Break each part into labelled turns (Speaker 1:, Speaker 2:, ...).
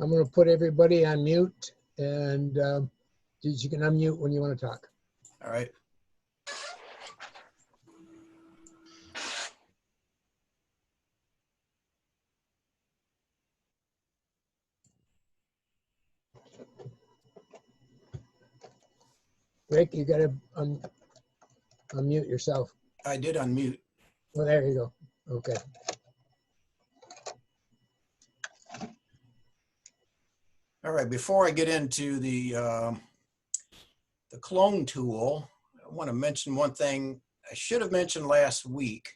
Speaker 1: I'm going to put everybody on mute, and you can unmute when you want to talk.
Speaker 2: All right.
Speaker 1: Rick, you got to unmute yourself.
Speaker 2: I did unmute.
Speaker 1: Well, there you go. Okay.
Speaker 2: All right, before I get into the clone tool, I want to mention one thing I should have mentioned last week.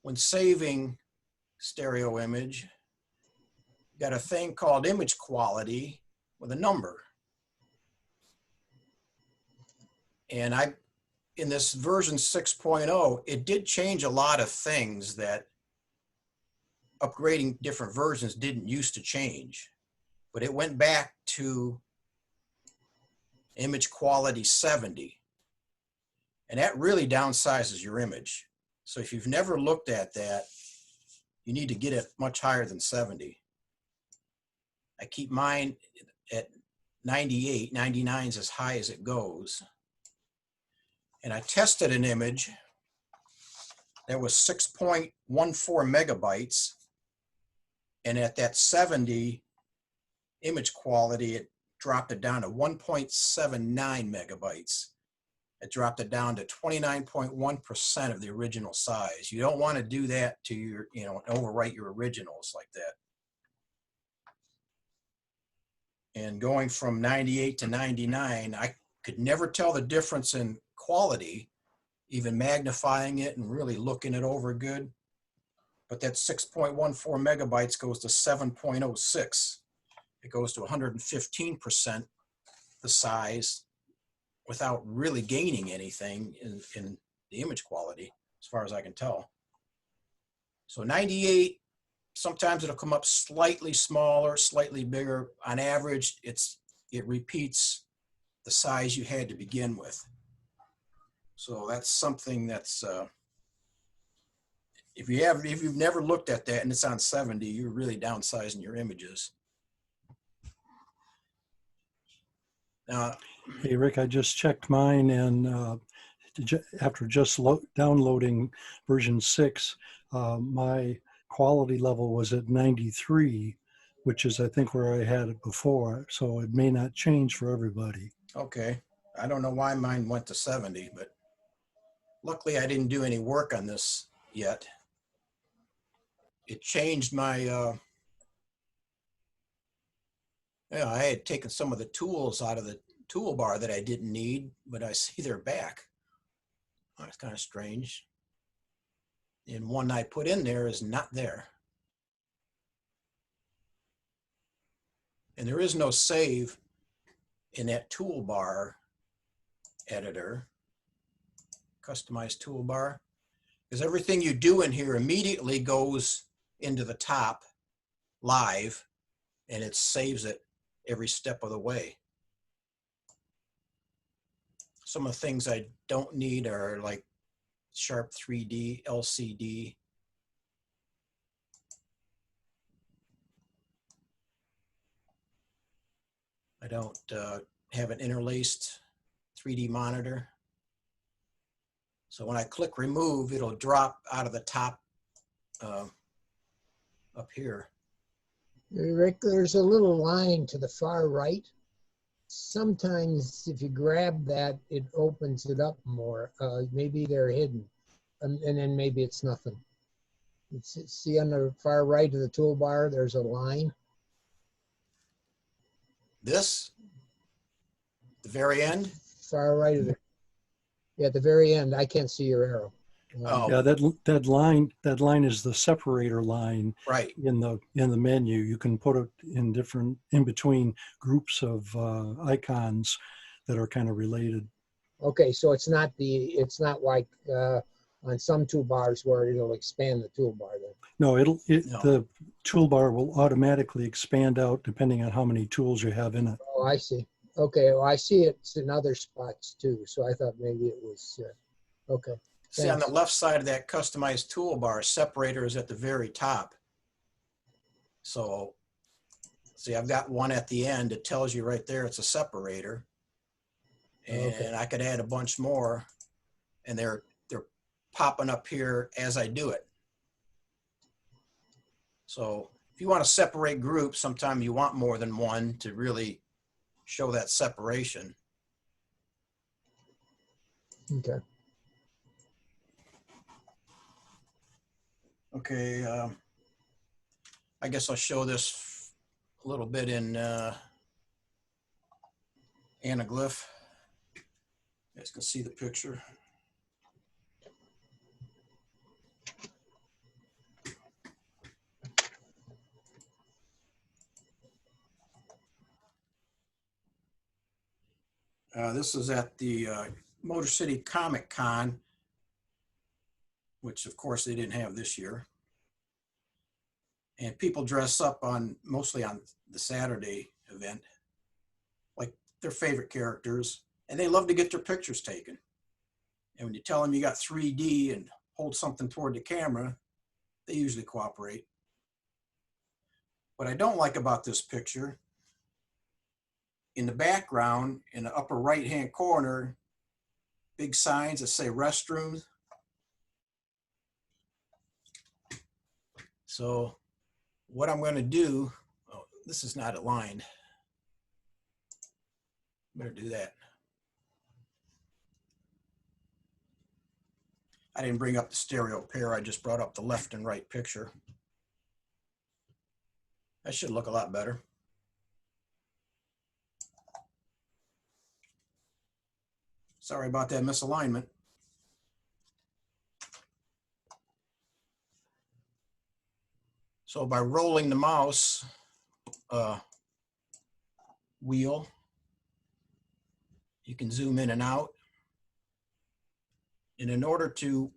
Speaker 2: When saving stereo image, you got a thing called image quality with a number. And in this version 6.0, it did change a lot of things that upgrading different versions didn't used to change. But it went back to image quality 70. And that really downsizes your image. So if you've never looked at that, you need to get it much higher than 70. I keep mine at 98, 99 is as high as it goes. And I tested an image that was 6.14 megabytes. And at that 70 image quality, it dropped it down to 1.79 megabytes. It dropped it down to 29.1% of the original size. You don't want to do that to your, overwrite your originals like that. And going from 98 to 99, I could never tell the difference in quality, even magnifying it and really looking it over good. But that 6.14 megabytes goes to 7.06. It goes to 115% the size without really gaining anything in the image quality, as far as I can tell. So 98, sometimes it'll come up slightly smaller, slightly bigger. On average, it repeats the size you had to begin with. So that's something that's, if you've never looked at that and it's on 70, you're really downsizing your images. Now,
Speaker 3: hey Rick, I just checked mine, and after just downloading version 6, my quality level was at 93, which is I think where I had it before. So it may not change for everybody.
Speaker 2: Okay, I don't know why mine went to 70, but luckily I didn't do any work on this yet. It changed my, I had taken some of the tools out of the toolbar that I didn't need, but I see they're back. Oh, it's kind of strange. And one I put in there is not there. And there is no save in that toolbar editor, customized toolbar, because everything you do in here immediately goes into the top live, and it saves it every step of the way. Some of the things I don't need are like Sharp 3D, LCD. I don't have an interlaced 3D monitor. So when I click remove, it'll drop out of the top up here.
Speaker 1: Rick, there's a little line to the far right. Sometimes if you grab that, it opens it up more. Maybe they're hidden, and then maybe it's nothing. See on the far right of the toolbar, there's a line.
Speaker 2: This? The very end?
Speaker 1: Far right of it. Yeah, at the very end. I can't see your arrow.
Speaker 2: Oh.
Speaker 3: Yeah, that line is the separator line.
Speaker 2: Right.
Speaker 3: In the menu. You can put it in between groups of icons that are kind of related.
Speaker 1: Okay, so it's not like on some toolbars where it'll expand the toolbar then.
Speaker 3: No,
Speaker 2: No.
Speaker 3: the toolbar will automatically expand out depending on how many tools you have in it.
Speaker 1: Oh, I see. Okay, well, I see it's in other spots too, so I thought maybe it was, okay.
Speaker 2: See, on the left side of that customized toolbar, separator is at the very top. So See, I've got one at the end that tells you right there it's a separator. And
Speaker 1: Okay.
Speaker 2: I could add a bunch more, and they're popping up here as I do it. So if you want to separate groups, sometimes you want more than one to really show that separation.
Speaker 1: Okay.
Speaker 2: Okay, I guess I'll show this a little bit in anaglyph. You guys can see the picture. This is at the Motor City Comic Con, which of course they didn't have this year. And people dress up mostly on the Saturday event, like their favorite characters, and they love to get their pictures taken. And when you tell them you got 3D and hold something toward the camera, they usually cooperate. What I don't like about this picture, in the background, in the upper right-hand corner, big signs that say restrooms. So what I'm going to do, oh, this is not aligned. Better do that. I didn't bring up the stereo pair. I just brought up the left and right picture. That should look a lot better. Sorry about that misalignment. So by rolling the mouse wheel, you can zoom in and out. And in order to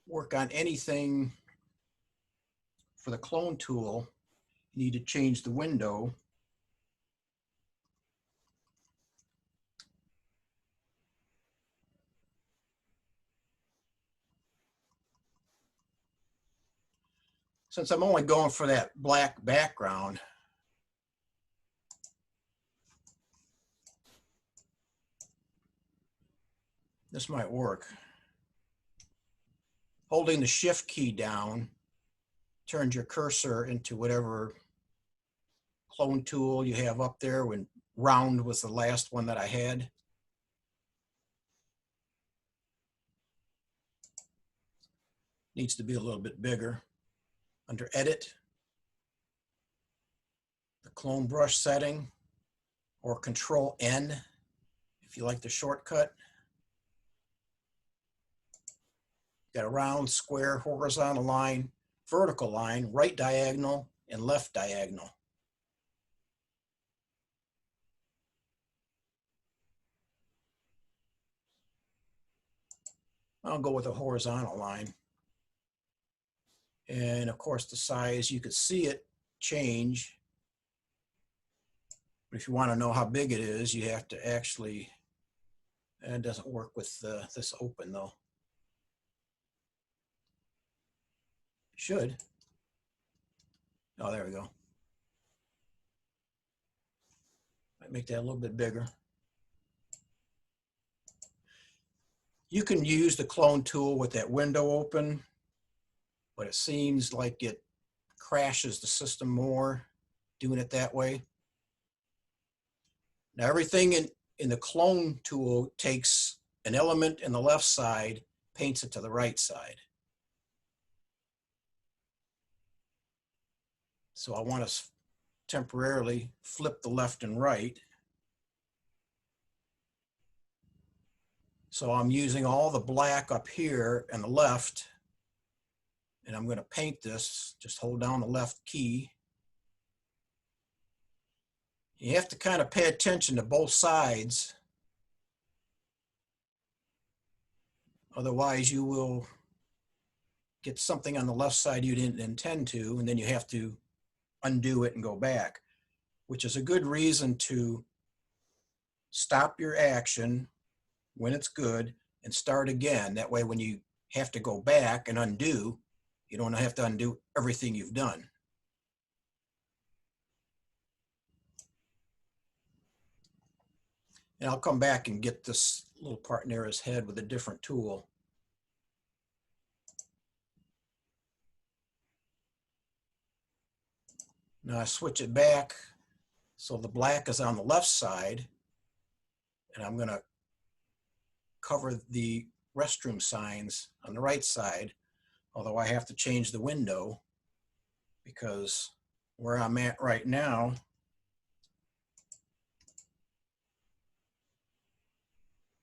Speaker 2: work on anything for the clone tool, you need to change the window. Since I'm only going for that black background, this might work. Holding the shift key down turns your cursor into whatever clone tool you have up there. When round was the last one that I had. Needs to be a little bit bigger. Under edit, the clone brush setting, or Control N if you like the shortcut. Got a round, square, horizontal line, vertical line, right diagonal, and left diagonal. I'll go with a horizontal line. And of course the size, you could see it change. But if you want to know how big it is, you have to actually, and it doesn't work with this open though. Should. Oh, there we go. Might make that a little bit bigger. You can use the clone tool with that window open, but it seems like it crashes the system more doing it that way. Now everything in the clone tool takes an element in the left side, paints it to the right side. So I want to temporarily flip the left and right. So I'm using all the black up here and the left, and I'm going to paint this. Just hold down the left key. You have to kind of pay attention to both sides. Otherwise you will get something on the left side you didn't intend to, and then you have to undo it and go back, which is a good reason to stop your action when it's good and start again. That way when you have to go back and undo, you don't have to undo everything you've done. And I'll come back and get this little part near his head with a different tool. Now I switch it back so the black is on the left side, and I'm going to cover the restroom signs on the right side, although I have to change the window because where I'm at right now,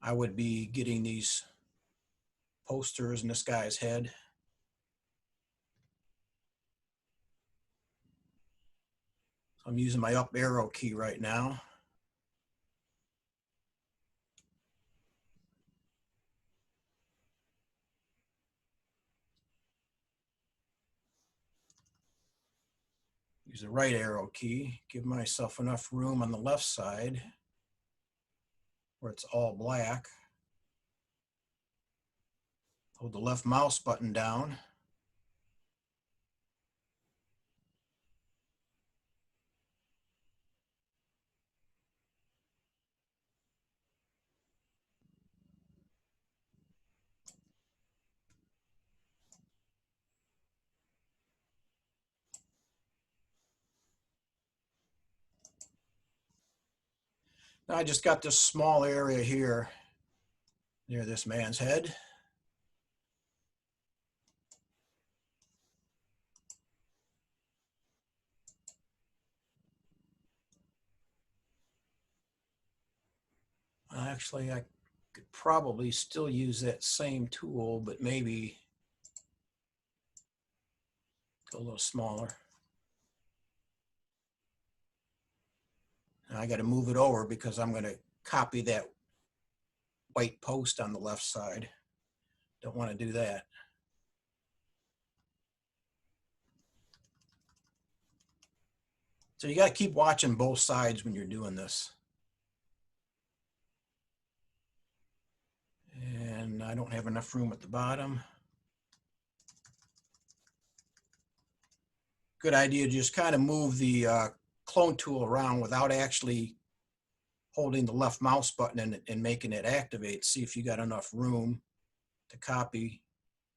Speaker 2: I would be getting these posters in this guy's head. So I'm using my up arrow key right now. Use the right arrow key, give myself enough room on the left side where it's all black. Hold the left mouse button down. Now I just got this small area here near this man's head. Actually, I could probably still use that same tool, but maybe go a little smaller. Now I got to move it over because I'm going to copy that white post on the left side. Don't want to do that. So you got to keep watching both sides when you're doing this. And I don't have enough room at the bottom. Good idea to just kind of move the clone tool around without actually holding the left mouse button and making it activate. See if you got enough room to copy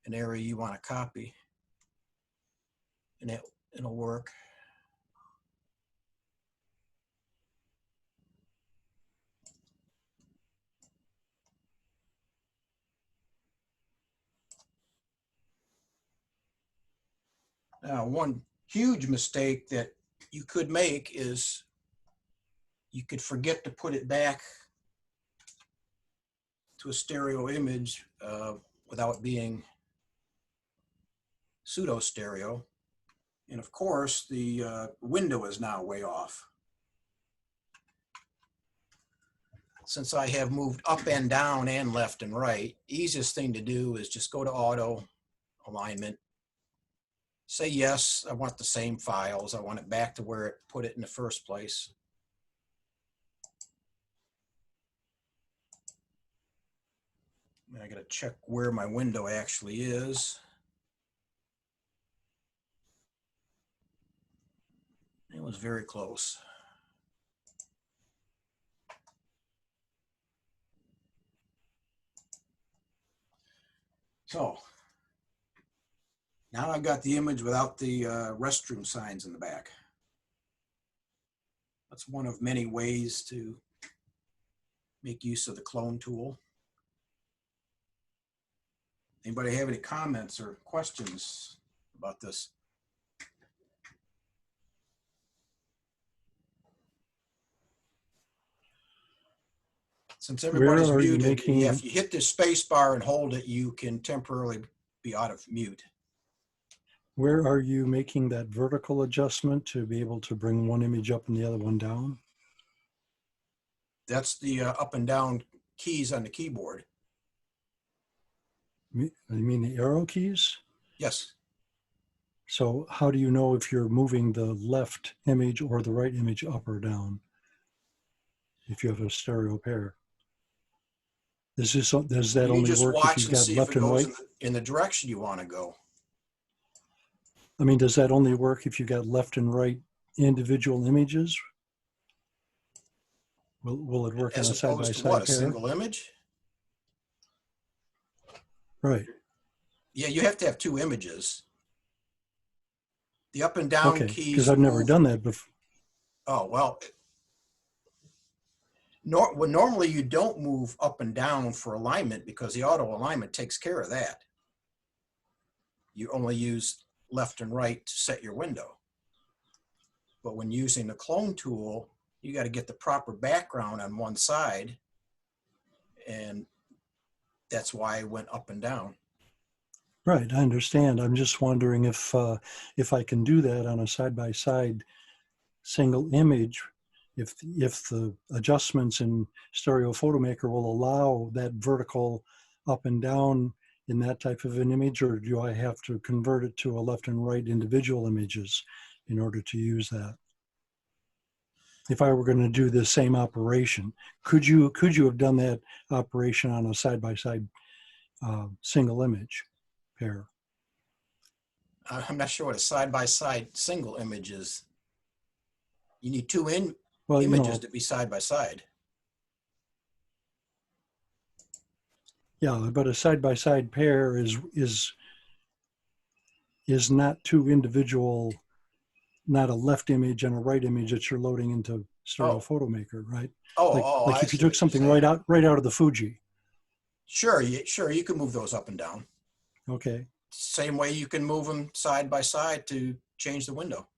Speaker 2: an area you want to copy. And it'll work. Now, one huge mistake that you could make is you could forget to put it back to a stereo image without being pseudo stereo. And of course, the window is now way off. Since I have moved up and down and left and right, easiest thing to do is just go to auto alignment. Say, yes, I want the same files. I want it back to where it put it in the first place. And I got to check where my window actually is. It was very close. So now I've got the image without the restroom signs in the back. That's one of many ways to make use of the clone tool. Anybody have any comments or questions about this? Since everybody's muted, if you hit the space bar and hold it, you can temporarily be out of mute.
Speaker 3: Where are you making that vertical adjustment to be able to bring one image up and the other one down?
Speaker 2: That's the up and down keys on the keyboard.
Speaker 3: You mean the arrow keys?
Speaker 2: Yes.
Speaker 3: So how do you know if you're moving the left image or the right image up or down if you have a stereo pair? Does that only work if you've got left and right?
Speaker 2: In the direction you want to go.
Speaker 3: I mean, does that only work if you've got left and right individual images? Will it work on
Speaker 2: As
Speaker 3: a
Speaker 2: opposed to what,
Speaker 3: side-by-side
Speaker 2: a
Speaker 3: pair?
Speaker 2: single image?
Speaker 3: Right.
Speaker 2: Yeah, you have to have two images. The up and down
Speaker 3: Okay, because
Speaker 2: keys
Speaker 3: I've never
Speaker 2: move.
Speaker 3: done that before.
Speaker 2: Oh, well, normally you don't move up and down for alignment because the auto alignment takes care of that. You only use left and right to set your window. But when using the clone tool, you got to get the proper background on one side, and that's why I went up and down.
Speaker 3: Right, I understand. I'm just wondering if I can do that on a side-by-side single image, if the adjustments in StereoPhoto Maker will allow that vertical up and down in that type of an image, or do I have to convert it to a left and right individual images in order to use that? If I were going to do the same operation, could you have done that operation on a side-by-side single image pair?
Speaker 2: I'm not sure what a side-by-side single image is. You need two
Speaker 3: Well,
Speaker 2: images to be side-by-side.
Speaker 3: Yeah, but a side-by-side pair is not two individual, not a left image and a right image that you're loading into StereoPhoto Maker, right?
Speaker 2: Oh,
Speaker 3: Like
Speaker 2: I
Speaker 3: if you
Speaker 2: see
Speaker 3: took
Speaker 2: what you're
Speaker 3: something
Speaker 2: saying.
Speaker 3: right out of the Fuji.
Speaker 2: Sure, you can move those up and down.
Speaker 3: Okay.
Speaker 2: Same way you can move them side by side to change the window.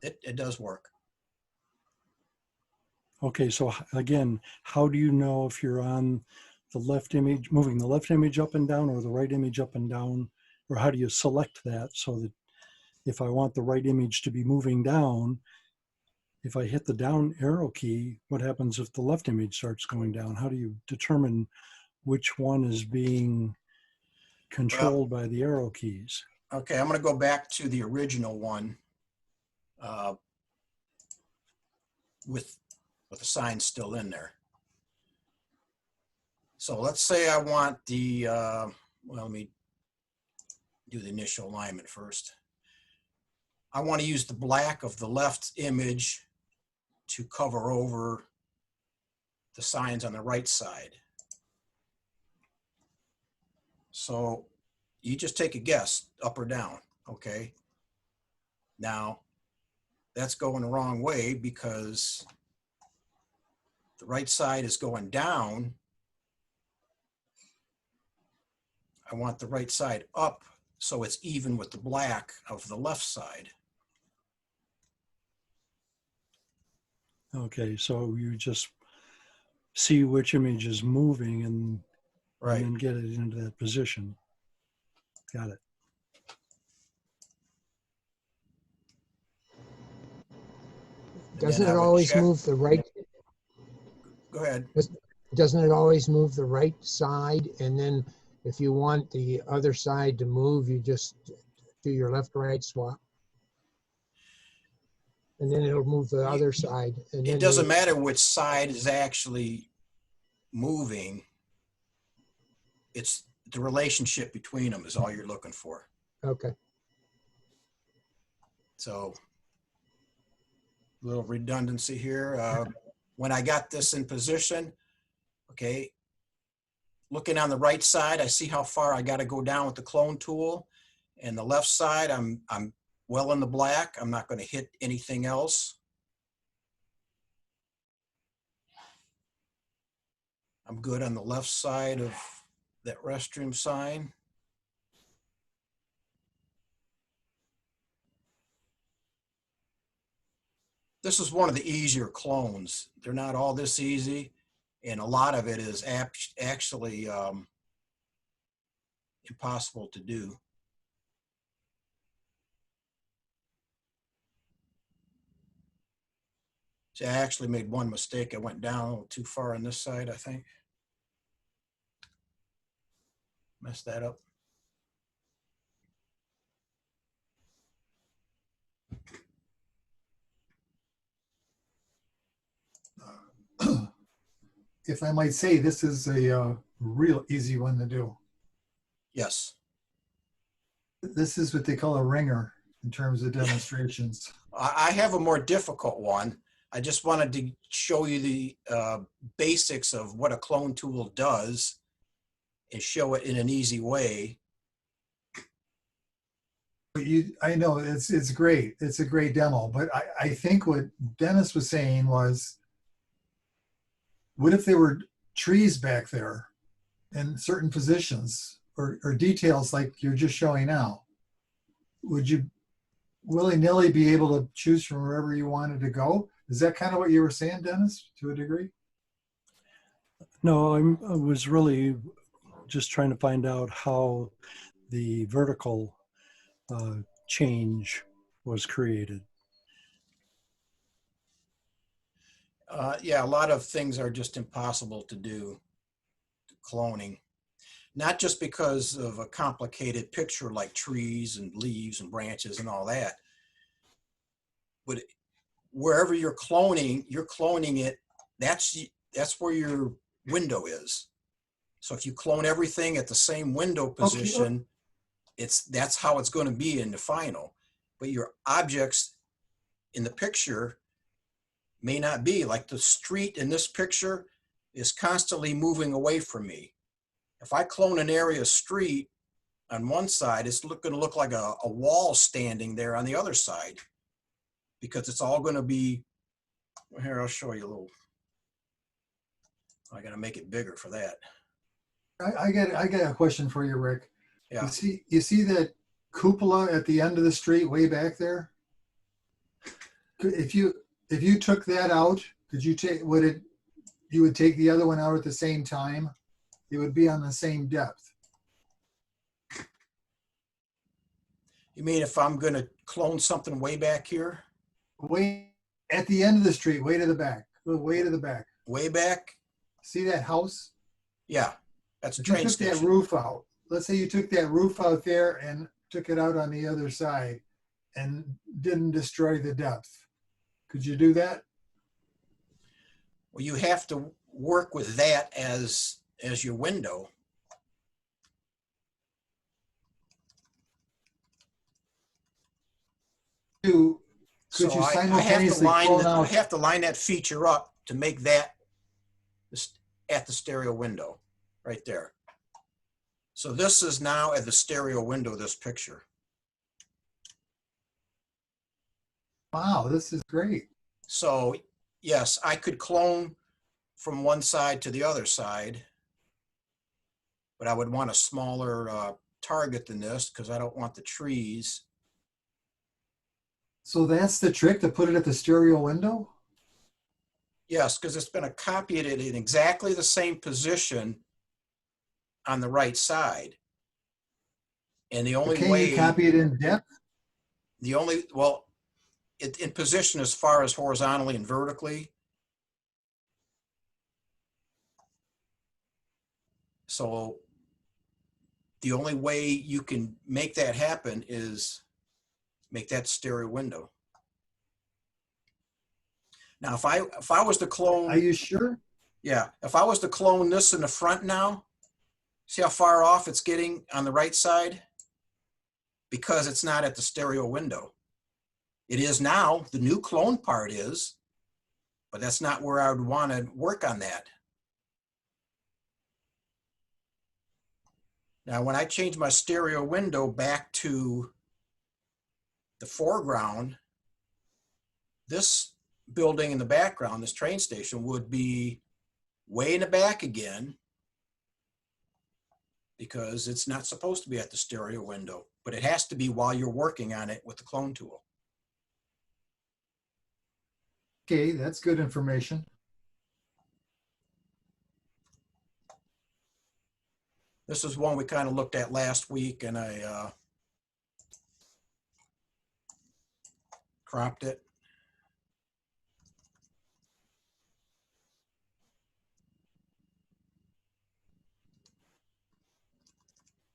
Speaker 2: It does work.
Speaker 3: Okay, so again, how do you know if you're on the left image, moving the left image up and down or the right image up and down? Or how do you select that so that if I want the right image to be moving down, if I hit the down arrow key, what happens if the left image starts going down? How do you determine which one is being
Speaker 2: Well,
Speaker 3: controlled by the arrow keys?
Speaker 2: okay, I'm going to go back to the original one with the sign still in there. So let's say I want the, well, let me do the initial alignment first. I want to use the black of the left image to cover over the signs on the right side. So you just take a guess, up or down, okay? Now, that's going the wrong way because the right side is going down. I want the right side up so it's even with the black of the left side.
Speaker 3: Okay, so you just see which image is moving and then get it into that position. Got it.
Speaker 1: Doesn't it always move the right?
Speaker 2: Go ahead.
Speaker 1: Doesn't it always move the right side? And then if you want the other side to move, you just do your left-right swap. And then it'll move the other side. And then
Speaker 2: it doesn't matter which side is actually moving. It's the relationship between them is all you're looking for.
Speaker 1: Okay.
Speaker 2: So a little redundancy here. When I got this in position, okay, looking on the right side, I see how far I got to go down with the clone tool. And the left side, I'm well in the black. I'm not going to hit anything else. I'm good on the left side of that restroom sign. This is one of the easier clones. They're not all this easy, and a lot of it is actually impossible to do. See, I actually made one mistake. I went down a little too far on this side, I think. Messed that up.
Speaker 4: If I might say, this is a real easy one to do.
Speaker 2: Yes.
Speaker 4: This is what they call a ringer in terms of demonstrations.
Speaker 2: I have a more difficult one, I just wanted to show you the basics of what a clone tool does and show it in an easy way.
Speaker 4: I know it's great. It's a great demo, but I think what Dennis was saying was, what if there were trees back there in certain positions or details like you're just showing now? Would you willy-nilly be able to choose from wherever you wanted to go? Is that kind of what you were saying, Dennis, to a degree?
Speaker 3: No, I was really just trying to find out how the vertical change was created.
Speaker 2: Yeah, a lot of things are just impossible to do, cloning. Not just because of a complicated picture like trees and leaves and branches and all that, but wherever you're cloning it, that's where your window is. So if you clone everything at the same window position, that's how it's going to be in the final. But your objects in the picture may not be. Like the street in this picture is constantly moving away from me. If I clone an area street on one side, it's going to look like a wall standing there on the other side, because it's all going to be, here, I'll show you a little. I got to make it bigger for that.
Speaker 4: I got a question for you, Rick.
Speaker 2: Yeah.
Speaker 4: You see that cupola at the end of the street way back there? If you took that out, could you take, you would take the other one out at the same time? It would be on the same depth.
Speaker 2: You mean if I'm going to clone something way back here?
Speaker 4: Way at the end of the street, way to the back, way to the back.
Speaker 2: Way back?
Speaker 4: See that house?
Speaker 2: Yeah, that's a
Speaker 4: If you
Speaker 2: train
Speaker 4: took
Speaker 2: station.
Speaker 4: that roof out, let's say you took that roof out there and took it out on the other side and didn't destroy the depth. Could you do that?
Speaker 2: Well, you have to work with that as your window.
Speaker 4: Could
Speaker 2: So
Speaker 4: you
Speaker 2: I
Speaker 4: simultaneously clone
Speaker 2: I
Speaker 4: out?
Speaker 2: have to line that feature up to make that at the stereo window right there. So this is now at the stereo window, this picture.
Speaker 4: Wow, this is great.
Speaker 2: So yes, I could clone from one side to the other side, but I would want a smaller target than this because I don't want the trees.
Speaker 4: So that's the trick, to put it at the stereo window?
Speaker 2: Yes, because it's been copied it in exactly the same position on the right side. And the only
Speaker 4: Can
Speaker 2: way
Speaker 4: you copy it in depth?
Speaker 2: In position as far as horizontally and vertically. So the only way you can make that happen is make that stereo window. Now, if I was to clone,
Speaker 4: Are you sure?
Speaker 2: yeah, if I was to clone this in the front now, see how far off it's getting on the right side? Because it's not at the stereo window. It is now, the new clone part is, but that's not where I would want to work on that. Now, when I change my stereo window back to the foreground, this building in the background, this train station, would be way in the back again because it's not supposed to be at the stereo window, but it has to be while you're working on it with the clone tool.
Speaker 4: Okay, that's good information.
Speaker 2: This is one we kind of looked at last week, and I cropped it.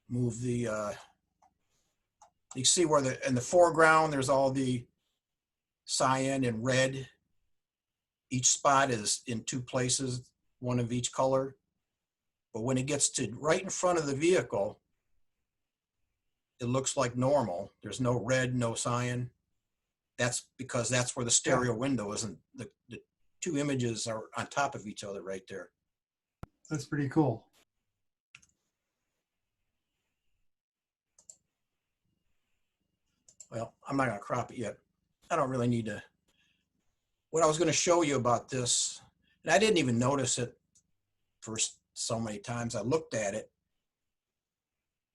Speaker 2: Move the, you see where in the foreground, there's all the cyan and red. Each spot is in two places, one of each color. But when it gets to right in front of the vehicle, it looks like normal. There's no red, no cyan. that's because that's where the stereo window is, and the two images are on top of each other right there.
Speaker 4: That's pretty cool.
Speaker 2: Well, I'm not going to crop it yet. I don't really need to. What I was going to show you about this, and I didn't even notice it for so many times. I looked at it,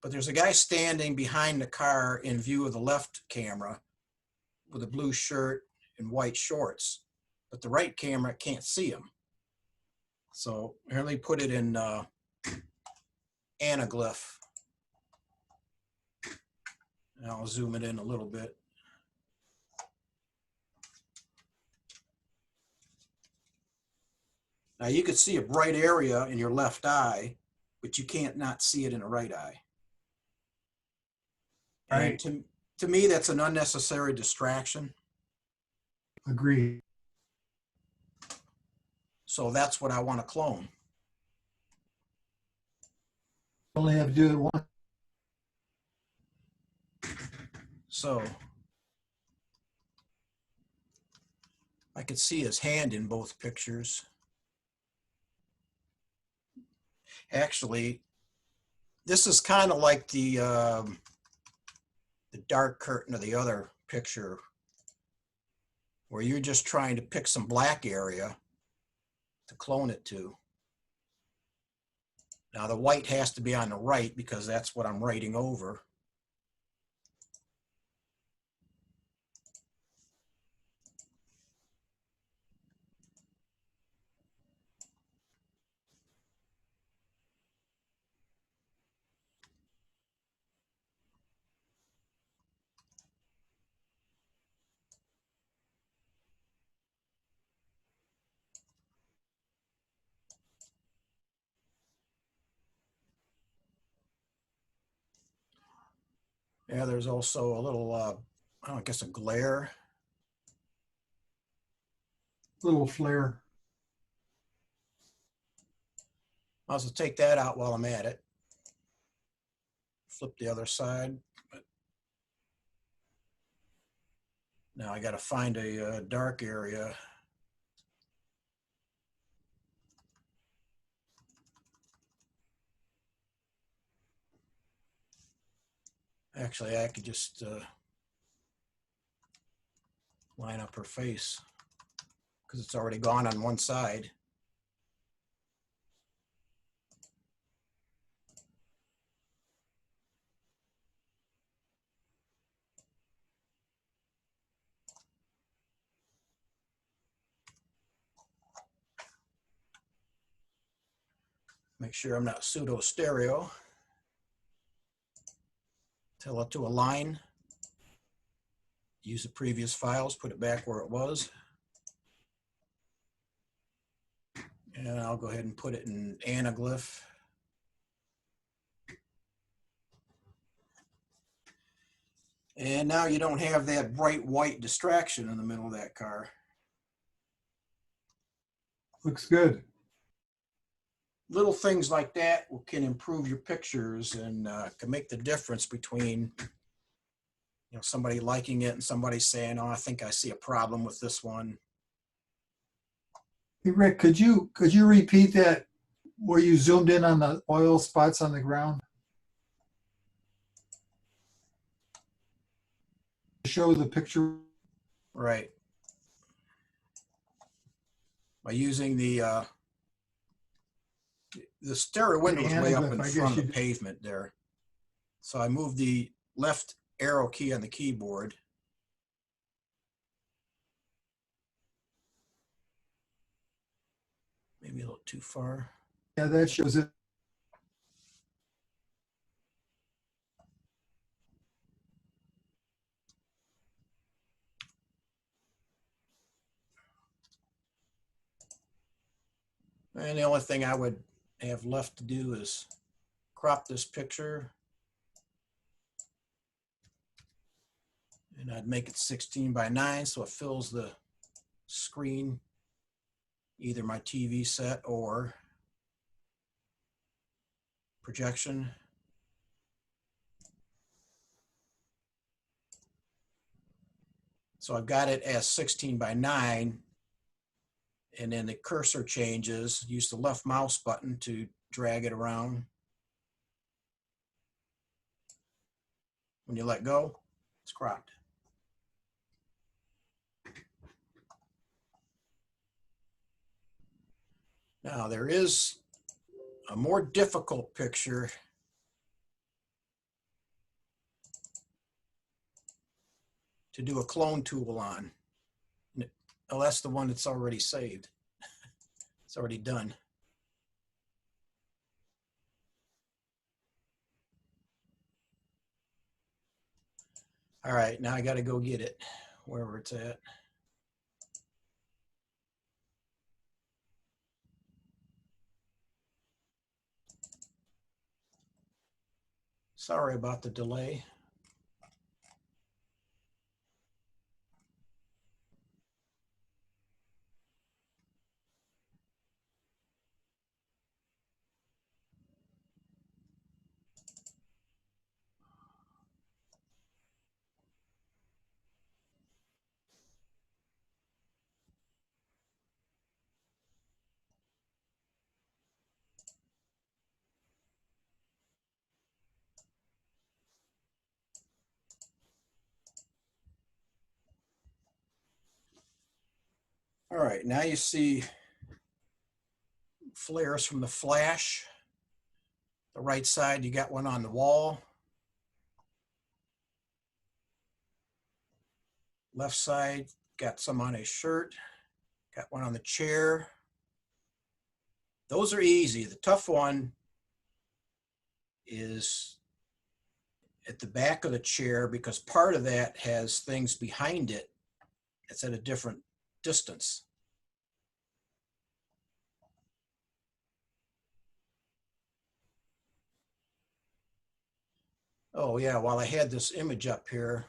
Speaker 2: but there's a guy standing behind the car in view of the left camera with a blue shirt and white shorts, but the right camera can't see him. So here, let me put it in anaglyph. And I'll zoom it in a little bit. Now you could see a bright area in your left eye, but you can't not see it in the right eye.
Speaker 4: Right.
Speaker 2: And to me, that's an unnecessary distraction.
Speaker 4: Agreed.
Speaker 2: So that's what I want to clone.
Speaker 4: Only have to do it once.
Speaker 2: So I could see his hand in both pictures. Actually, this is kind of like the dark curtain of the other picture, where you're just trying to pick some black area to clone it to. Now the white has to be on the right because that's what I'm writing over. Yeah, there's also a little, I guess a glare.
Speaker 4: Little flare.
Speaker 2: I'll also take that out while I'm at it. Flip the other side. But now I got to find a dark area. Actually, I could just line up her face because it's already gone on one side. Make sure I'm not pseudo stereo. Tell it to align. Use the previous files, put it back where it was. And I'll go ahead and put it in anaglyph. And now you don't have that bright white distraction in the middle of that car.
Speaker 4: Looks good.
Speaker 2: Little things like that can improve your pictures and can make the difference between somebody liking it and somebody saying, oh, I think I see a problem with this one.
Speaker 4: Hey, Rick, could you repeat that where you zoomed in on the oil spots on the ground? Show the picture.
Speaker 2: Right. By using the stereo window is way up in front of the pavement there. So I moved the left arrow key on the keyboard. Maybe a little too far.
Speaker 4: Yeah, that shows it.
Speaker 2: And the only thing I would have left to do is crop this picture. And I'd make it 16:9 so it fills the screen, either my TV set or projection. So I've got it as 16:9, and then the cursor changes. Use the left mouse button to drag it around. When you let go, it's cropped. Now there is a more difficult picture to do a clone tool on. Oh, that's the one that's already saved. It's already done. All right, now I got to go get it, wherever it's at. Sorry about the delay. All right, now you see flares from the flash. The right side, you got one on the wall. Left side, got some on his shirt. Got one on the chair. Those are easy. The tough one is at the back of the chair, because part of that has things behind it that's at a different distance. Oh yeah, while I had this image up here,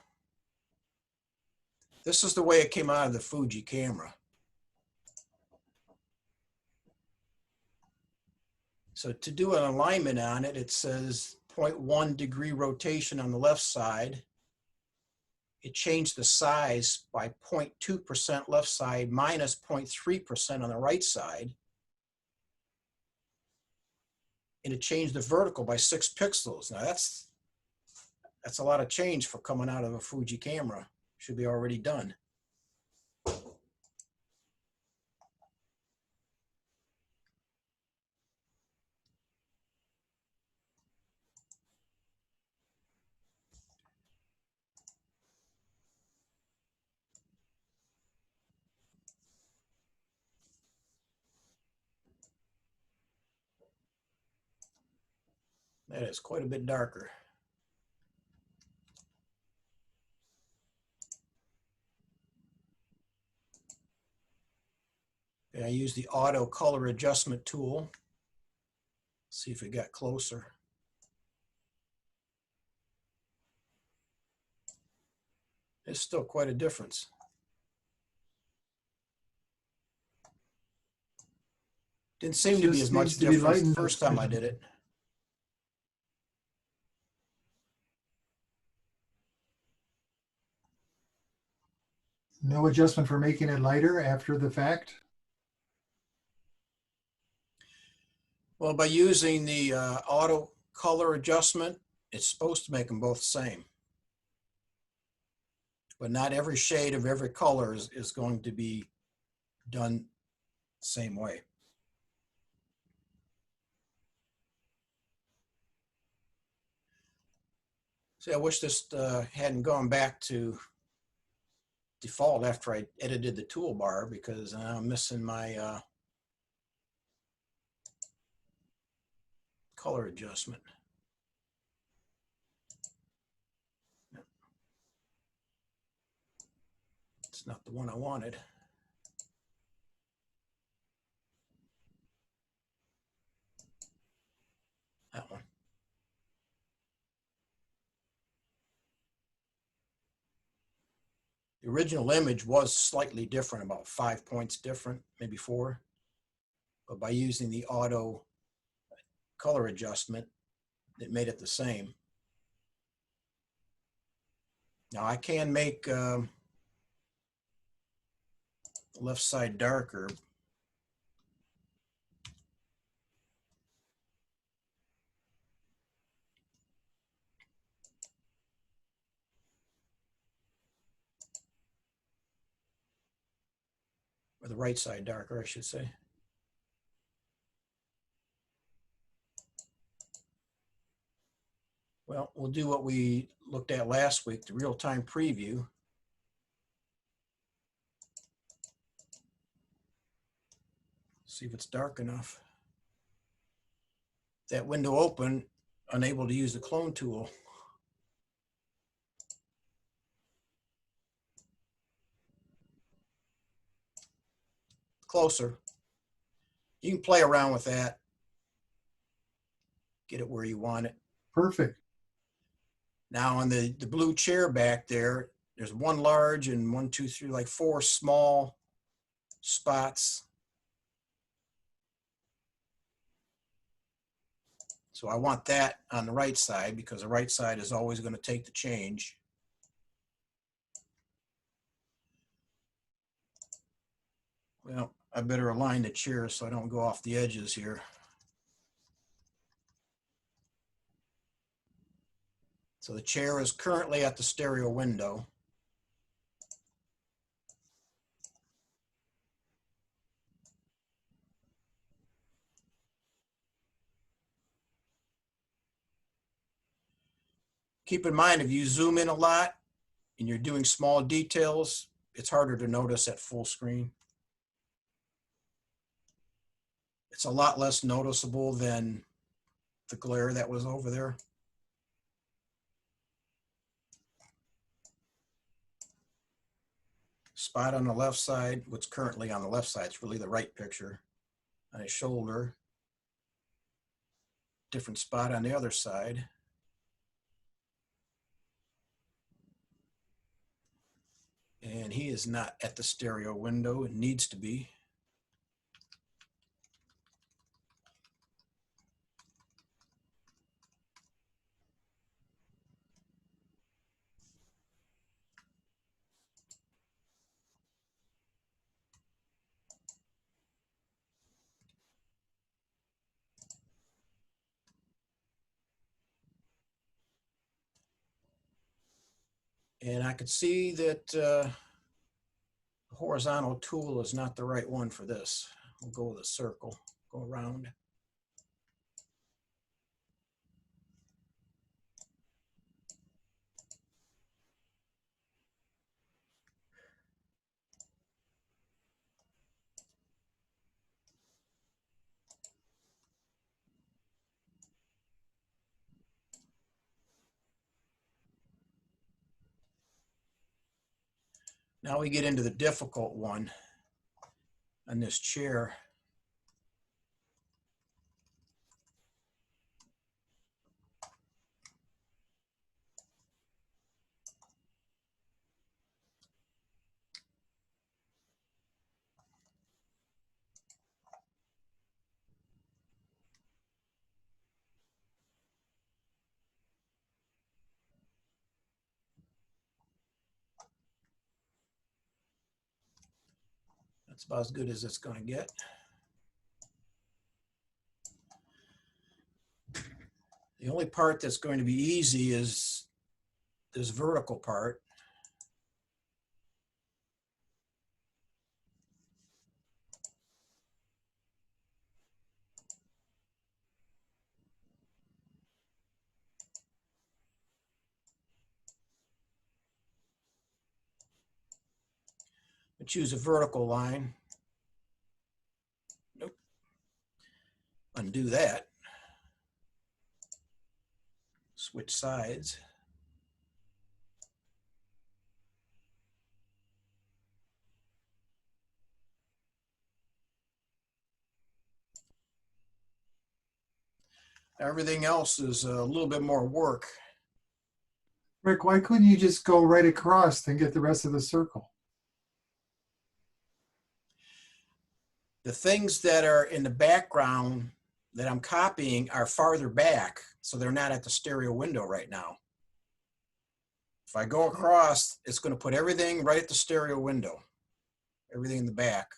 Speaker 2: this is the way it came out of the Fuji camera. So to do an alignment on it, it says 0.1 degree rotation on the left side. It changed the size by 0.2% left side minus 0.3% on the right side. And it changed the vertical by 6 pixels. Now that's a lot of change for coming out of a Fuji camera. Should be already done. That is quite a bit darker. And I use the auto color adjustment tool. See if it got closer. It's still quite a difference. Didn't seem to be as much difference the first time I did it.
Speaker 4: No adjustment for making it lighter after the fact?
Speaker 2: Well, by using the auto color adjustment, it's supposed to make them both the same. But not every shade of every color is going to be done the same way. See, I wish this hadn't gone back to default after I edited the toolbar, because I'm missing my color adjustment. It's not the one I wanted. That one. The original image was slightly different, about 5 points different, maybe 4. But by using the auto color adjustment, it made it the same. Now I can make left side darker. Or the right side darker, I should say. Well, we'll do what we looked at last week, the real-time preview. See if it's dark enough. That window open, unable to use the clone tool. Closer. You can play around with that. Get it where you want it.
Speaker 4: Perfect.
Speaker 2: Now on the blue chair back there, there's one large and 1, 2, 3, like 4 small spots. So I want that on the right side because the right side is always going to take the change. Well, I better align the chair so I don't go off the edges here. So the chair is currently at the stereo window. Keep in mind, if you zoom in a lot and you're doing small details, it's harder to notice at full screen. It's a lot less noticeable than the glare that was over there. Spot on the left side, what's currently on the left side, it's really the right picture. On his shoulder. Different spot on the other side. And he is not at the stereo window, it needs to be. And I could see that the horizontal tool is not the right one for this. We'll go with a circle, go around. Now we get into the difficult one on this chair. That's about as good as it's going to get. The only part that's going to be easy is this vertical part. I choose a vertical line. Nope. Undo that. Switch sides. Everything else is a little bit more work.
Speaker 4: Rick, why couldn't you just go right across and get the rest of the circle?
Speaker 2: The things that are in the background that I'm copying are farther back, so they're not at the stereo window right now. If I go across, it's going to put everything right at the stereo window. everything in the back.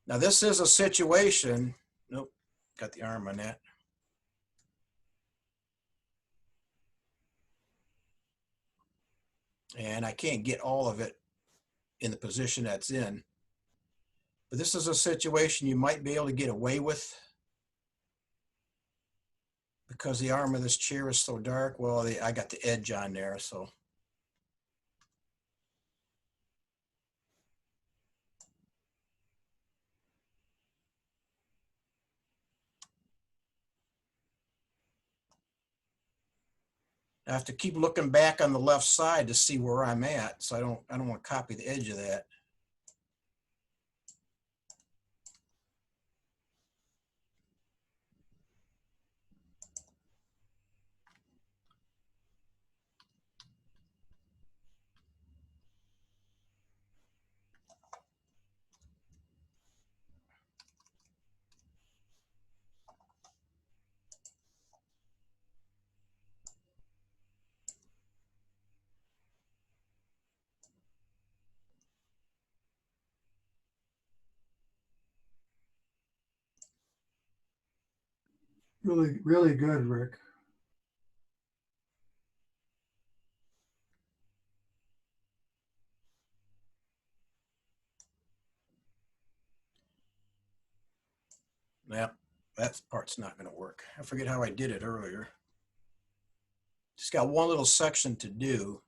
Speaker 2: Now this is a situation, nope, got the arm on that. And I can't get all of it in the position that's in. But this is a situation you might be able to get away with because the arm of this chair is so dark. Well, I got the edge on there, so. I have to keep looking back on the left side to see where I'm at, so I don't want to copy the edge of that.
Speaker 4: Really, really good, Rick.
Speaker 2: Yep, that part's not going to work. I forget how I did it earlier. Just got one little section to do.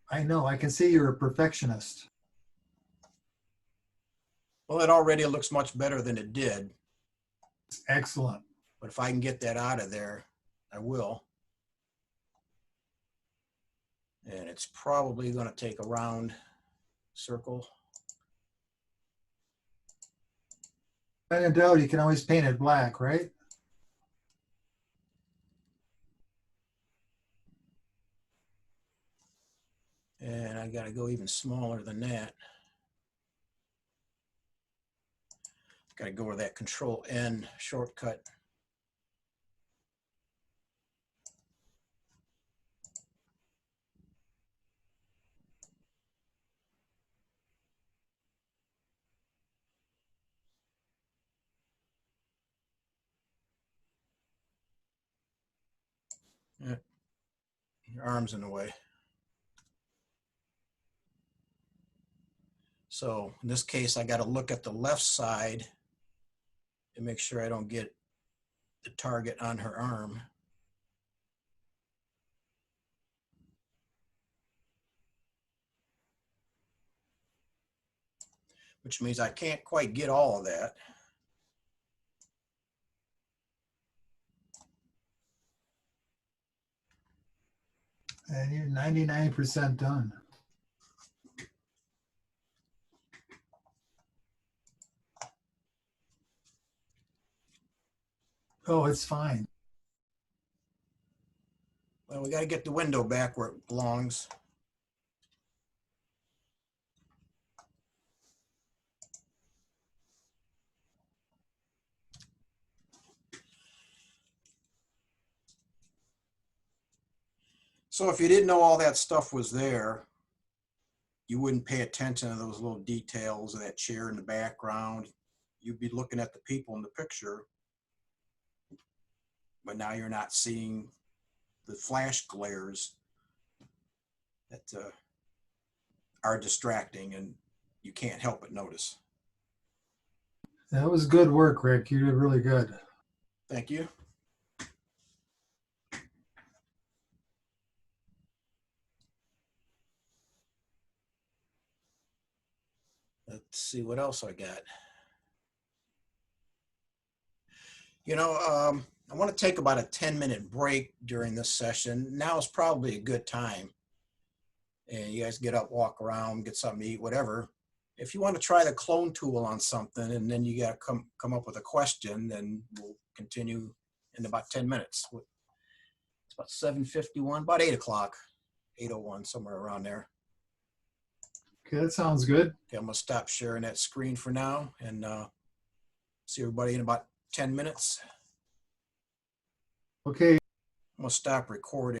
Speaker 4: I know, I can see you're a perfectionist.
Speaker 2: Well, it already looks much better than it did.
Speaker 4: Excellent.
Speaker 2: But if I can get that out of there, I will. And it's probably going to take a round circle.
Speaker 4: When in doubt, you can always paint it black, right?
Speaker 2: And I got to go even smaller than that. Got to go with that Control N shortcut. Yeah. Your arm's in the way. So in this case, I got to look at the left side and make sure I don't get the target on her arm. Which means I can't quite get all of that.
Speaker 4: And you're 99% done. Oh, it's fine.
Speaker 2: Well, we got to get the window back where it belongs. So if you didn't know all that stuff was there, you wouldn't pay attention to those little details of that chair in the background. You'd be looking at the people in the picture, but now you're not seeing the flash glares that are distracting and you can't help but notice.
Speaker 4: That was good work, Rick. You did really good.
Speaker 2: Thank you. Let's see what else I got. You know, I want to take about a 10-minute break during this session. Now is probably a good time. And you guys get up, walk around, get something to eat, whatever. If you want to try the clone tool on something and then you got to come up with a question, then we'll continue in about 10 minutes. It's about 7:51, about 8 o'clock, 8:01, somewhere around there.
Speaker 4: Okay, that sounds good.
Speaker 2: Okay, I'm going to stop sharing that screen for now and see everybody in about 10 minutes.
Speaker 4: Okay.
Speaker 2: I'm going to stop recording.